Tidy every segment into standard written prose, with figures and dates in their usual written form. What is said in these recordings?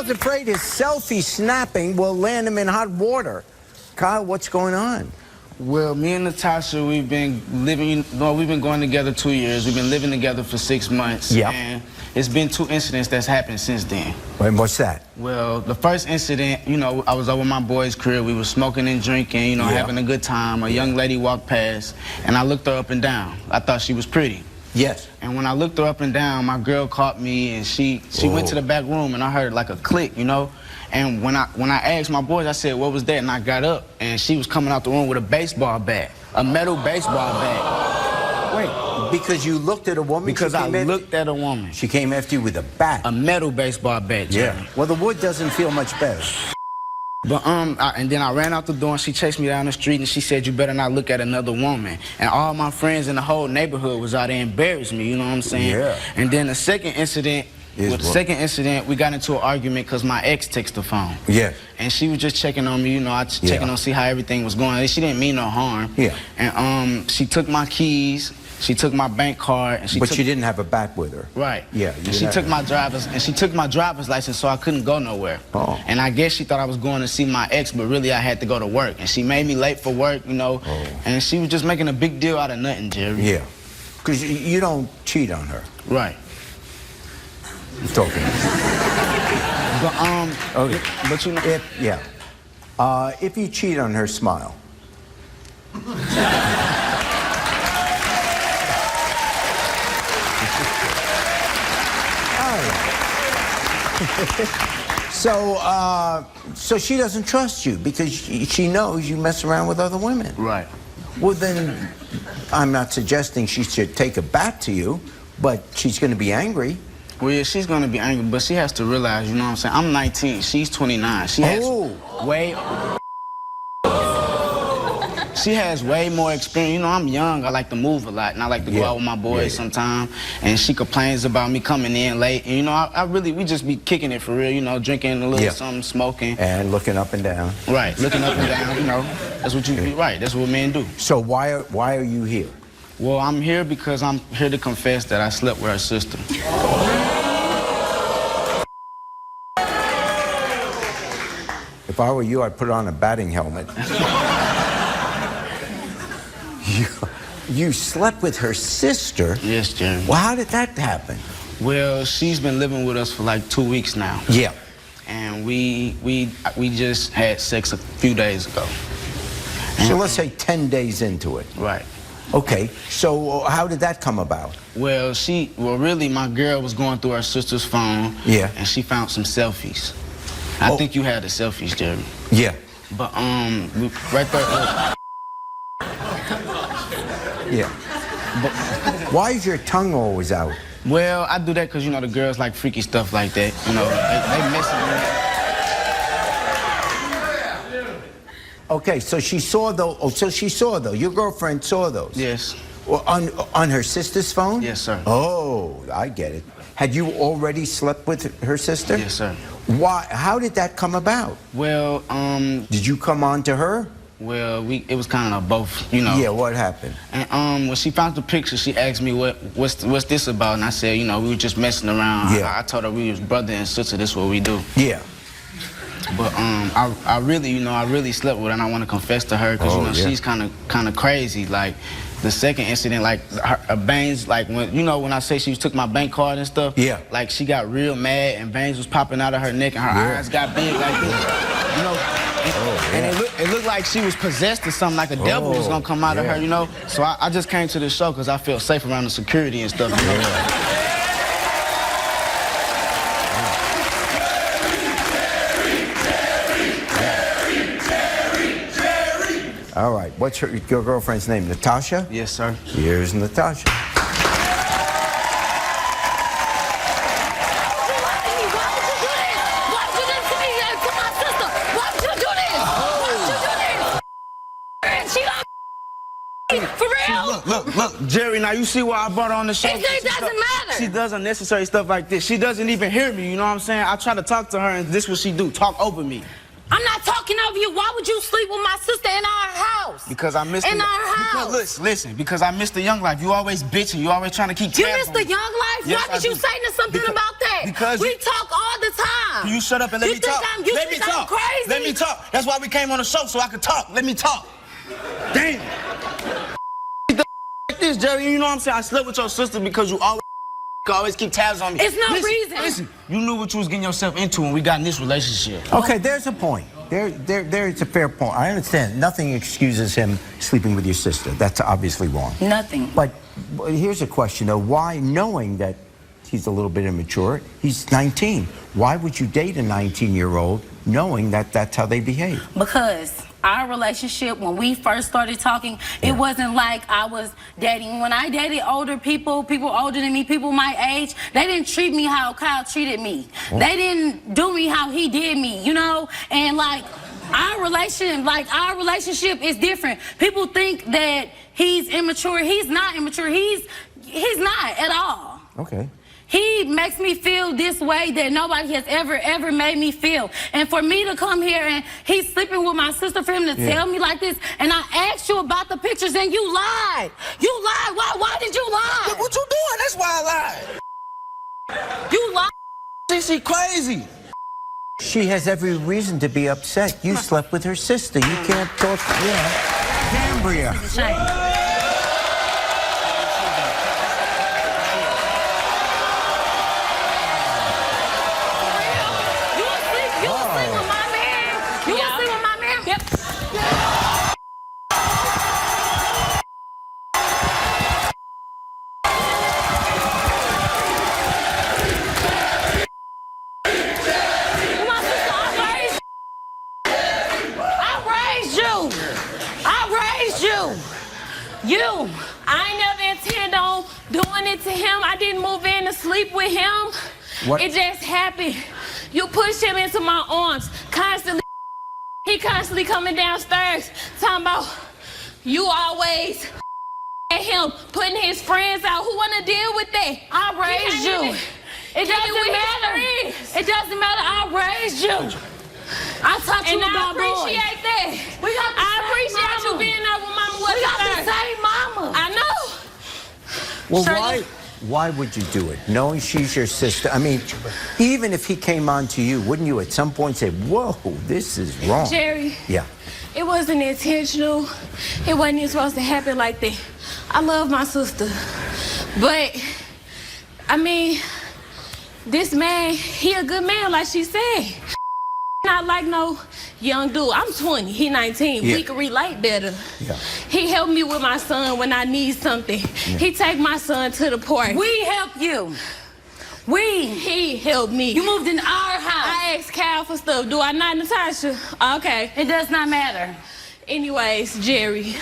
Kyle's afraid his selfie snapping will land him in hot water. Kyle, what's going on? Well, me and Natasha, we've been going together 2 years. We've been living together for 6 months. Yeah. And it's been 2 incidents that's happened since then. And what's that? Well, the first incident, you know, I was over my boy's crib. We were smoking and drinking, you know, having a good time. A young lady walked past, and I looked her up and down. I thought she was pretty. Yes. And when I looked her up and down, my girl caught me, and she went to the back room, and I heard like a click, you know. And when I asked my boys, I said, what was that? And I got up, and she was coming out the room with a baseball bat, a metal baseball bat. Wait, because you looked at a woman? Because I looked at a woman. She came after you with a bat? A metal baseball bat, Jerry. Yeah. Well, the wood doesn't feel much better. But and then I ran out the door, and she chased me down the street, and she said, you better not look at another woman. And all my friends in the whole neighborhood was out there embarrassed me, you know what I'm saying? Yeah. And then the second incident, we got into an argument because my ex texted the phone. Yeah. And she was just checking on me, you know, checking on see how everything was going. She didn't mean no harm. Yeah. And she took my keys, she took my bank card, and But she didn't have a bat with her. Right. Yeah. And she took my driver's license, so I couldn't go nowhere. Oh. And I guess she thought I was going to see my ex, but really I had to go to work. And she made me late for work, you know. Oh. And she was just making a big deal out of nothing, Jerry. Yeah. Because you don't cheat on her. Right. I'm talking. But Okay. But you know. If you cheat on her, smile. So she doesn't trust you because she knows you mess around with other women. Right. Well, then, I'm not suggesting she should take a bat to you, but she's going to be angry. Well, yeah, she's going to be angry, but she has to realize, you know what I'm saying? I'm 19, she's 29. She has way more experience. You know, I'm young. I like to move a lot, and I like to go out with my boys sometimes. And she complains about me coming in late. And, you know, we just be kicking it for real, you know, drinking a little something, smoking. And looking up and down. Right, looking up and down, you know. That's what that's what men do. So why are you here? Well, I'm here because I'm here to confess that I slept with her sister. If I were you, I'd put on a batting helmet. You slept with her sister? Yes, Jeremy. Well, how did that happen? Well, she's been living with us for like 2 weeks now. Yeah. And we just had sex a few days ago. So let's say 10 days into it. Right. Okay, so how did that come about? Well, really, my girl was going through her sister's phone. Yeah. And she found some selfies. I think you had the selfies, Jerry. Yeah. But, right there, look. Yeah. But why is your tongue always out? Well, I do that because, you know, the girls like freaky stuff like that. You know, they messing with me. Okay, so she saw those. Oh, so she saw those. Your girlfriend saw those? Yes. Well, on her sister's phone? Yes, sir. Oh, I get it. Had you already slept with her sister? Yes, sir. Why? How did that come about? Well, Did you come on to her? Well, it was kind of both, you know. Yeah, what happened? And when she found the picture, she asked me what's this about, and I said, you know, we were just messing around. Yeah. I told her we was brother and sister. This is what we do. Yeah. But I really slept with her, and I want to confess to her because you know she's kind of crazy. Like the second incident, like her veins, like when I say she took my bank card and stuff. Yeah. Like she got real mad, and veins was popping out of her neck, and her eyes got big like this. You know. And it looked like she was possessed or something, like a devil was gonna come out of her, you know. So I just came to the show because I felt safe around the security and stuff. You know? All right. What's your girlfriend's name? Natasha? Yes, sir. Here's Natasha. For real? Look, Jerry, now you see why I brought her on the show? It doesn't matter. She does unnecessary stuff like this. She doesn't even hear me, you know what I'm saying? I try to talk to her, and this is what she do, talk over me. I'm not talking over you. Why would you sleep with my sister in our house? Because I missed in our house. Listen, because I missed the young life. You always bitching. You always trying to keep tabs You missed on the me. young life? Yes, Why did you say something about that? Because we talk all the time. Can you shut up and let You me think talk? you Let me think I'm talk. crazy? Let me talk. That's why we came on the show, so I could talk. Let me talk. Damn. Like this, Jerry, you know what I'm saying? I slept with your sister because you always keep tabs on me. It's no reason. Listen, you knew what you was getting yourself into when we got in this relationship. Okay, there's a point. There's a fair point. I understand. Nothing excuses him sleeping with your sister. That's obviously wrong. Nothing. But here's a question, though. Why, knowing that he's a little bit immature, he's 19, why would you date a 19-year-old knowing that that's how they behave? Because our relationship, when we first started talking, it wasn't like I was dating. When I dated older people older than me, people my age, they didn't treat me how Kyle treated me. They didn't do me how he did me, you know? And like our relationship is different. People think that he's immature. He's not immature. He's not at all. Okay. He makes me feel this way that nobody has ever made me feel. And for me to come here and he's sleeping with my sister, for him to tell me like this, and I asked you about the pictures and you lied. You lied. Why did you lie? Look what you doing? That's why I lied. You lied. She crazy. She has every reason to be upset. You slept with her sister. You can't talk, Cambria. It's a shame. I ain't never intended on doing it to him. I didn't move in to sleep with him. What? It just happened. You pushed him into my arms constantly. He constantly coming downstairs talking about you always at him, putting his friends out. Who wanna deal with that? I raised you. It doesn't matter. It doesn't matter. I raised you. I talked to you about boys. I appreciate that. I appreciate you being there with Mama. We got the same mama. I know. Well, why would you do it, knowing she's your sister? I mean, even if he came on to you, wouldn't you at some point say, whoa, this is wrong? Jerry. Yeah. It wasn't intentional. It wasn't even supposed to happen like that. I love my sister. But, I mean, this man, he a good man, like she said. Not like no young dude. I'm 20, he 19. Yeah. We can relate better. Yeah. He helped me with my son when I need something. Yeah. He take my son to the park. We help you. He helped me. You moved in our house. I asked Cal for stuff. Do I not, Natasha? Okay. It does not matter. Anyways, Jerry,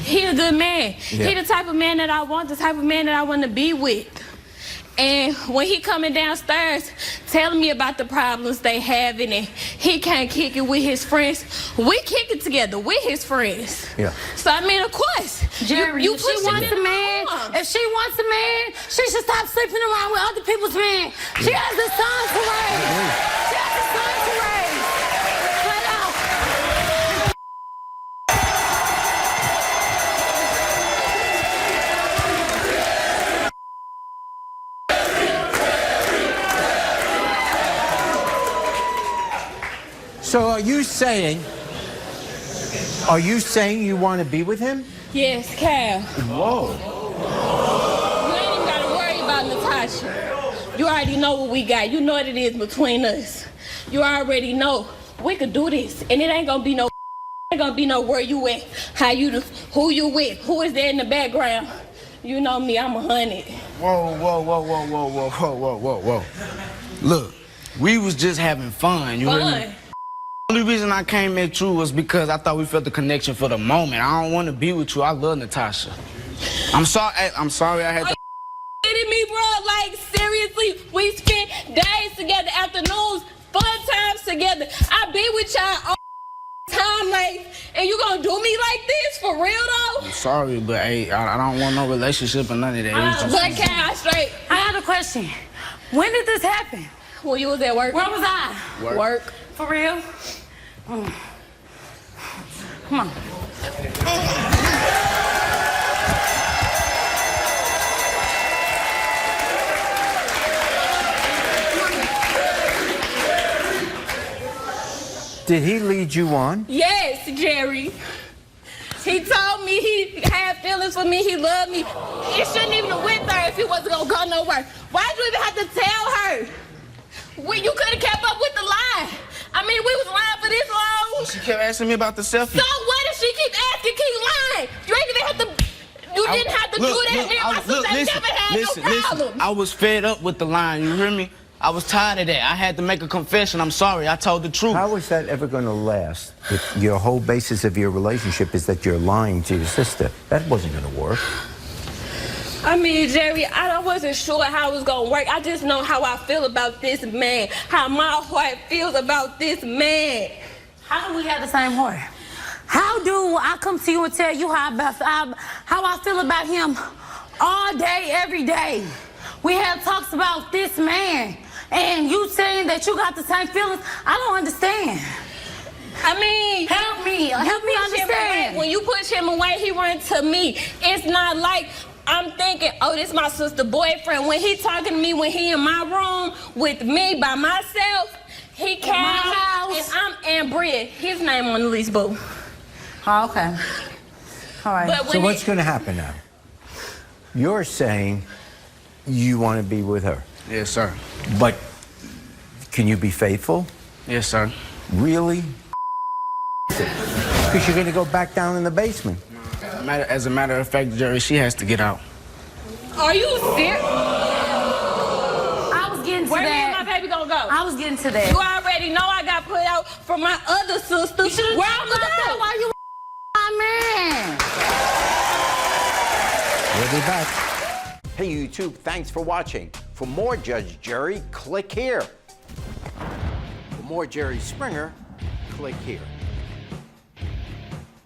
he a good man. Yeah. He the type of man that I want, the type of man that I want to be with. And when he coming downstairs telling me about the problems they having and he can't kick it with his friends, we kick it together with his friends. Yeah. So I mean, of course, Jerry, you if she wants a man, if she wants a man, she should stop sleeping around with other people's men. She has a son to raise. She has a son to raise. Flat out. So are you saying you want to be with him? Yes, Cal. Whoa. You ain't even got to worry about Natasha. You already know what we got. You know what it is between us. You already know we could do this, and it ain't gonna be no. Ain't gonna be no where you at, how you, who you with, who is there in the background. You know me, I'm 100. Whoa. Look, we was just having fun. You hear me? Fun. The only reason I came at you was because I thought we felt the connection for the moment. I don't want to be with you. I love Natasha. I'm sorry I had to. Kidding me, bro? Like, seriously, we spent days together, afternoons, fun times together. I be with y'all all the time, like, and you gonna do me like this for real though? I'm sorry, but hey, I don't want no relationship or none of that. It was But just- can I straight? I have a question. When did this happen? When you was at work? Where was I? Work. For real? Come on. Did he lead you on? Yes, Jerry. He told me he had feelings for me, he loved me. It shouldn't even have went there if he wasn't gonna go nowhere. Why'd you even have to tell her? You could have kept up with the lie. I mean, we was lying for this long. She kept asking me about the selfie. So what if she keep asking, keep lying? You ain't even have to, you didn't have to do that. Me and my sister never had no problem. I was fed up with the lying, you hear me? I was tired of that. I had to make a confession. I'm sorry. I told the truth. How is that ever going to last if your whole basis of your relationship is that you're lying to your sister? That wasn't going to work. I mean, Jerry, I wasn't sure how it was going to work. I just know how I feel about this man, how my heart feels about this man. How do we have the same heart? How do I come to you and tell you how I feel about him all day, every day? We have talks about this man, and you saying that you got the same feelings. I don't understand. I mean, help me understand. When you push him away, he runs to me. It's not like I'm thinking, oh, this is my sister boyfriend. When he talking to me, when he in my room with me by myself, he came and I'm Ambria. His name on the lease, boo. Oh, okay. All right. So what's going to happen now? You're saying you want to be with her. Yes, sir. But can you be faithful? Yes, sir. Really? Because you're going to go back down in the basement. As a matter of fact, Jerry, she has to get out. Are you serious? I was getting to Where that. me and my baby gonna go? I was getting to that. You already know I got put out from my other sister. You should have Where I'm about that while you my man. We'll be back. Hey, YouTube, thanks for watching. For more Judge Jerry, click here. For more Jerry Springer, click here.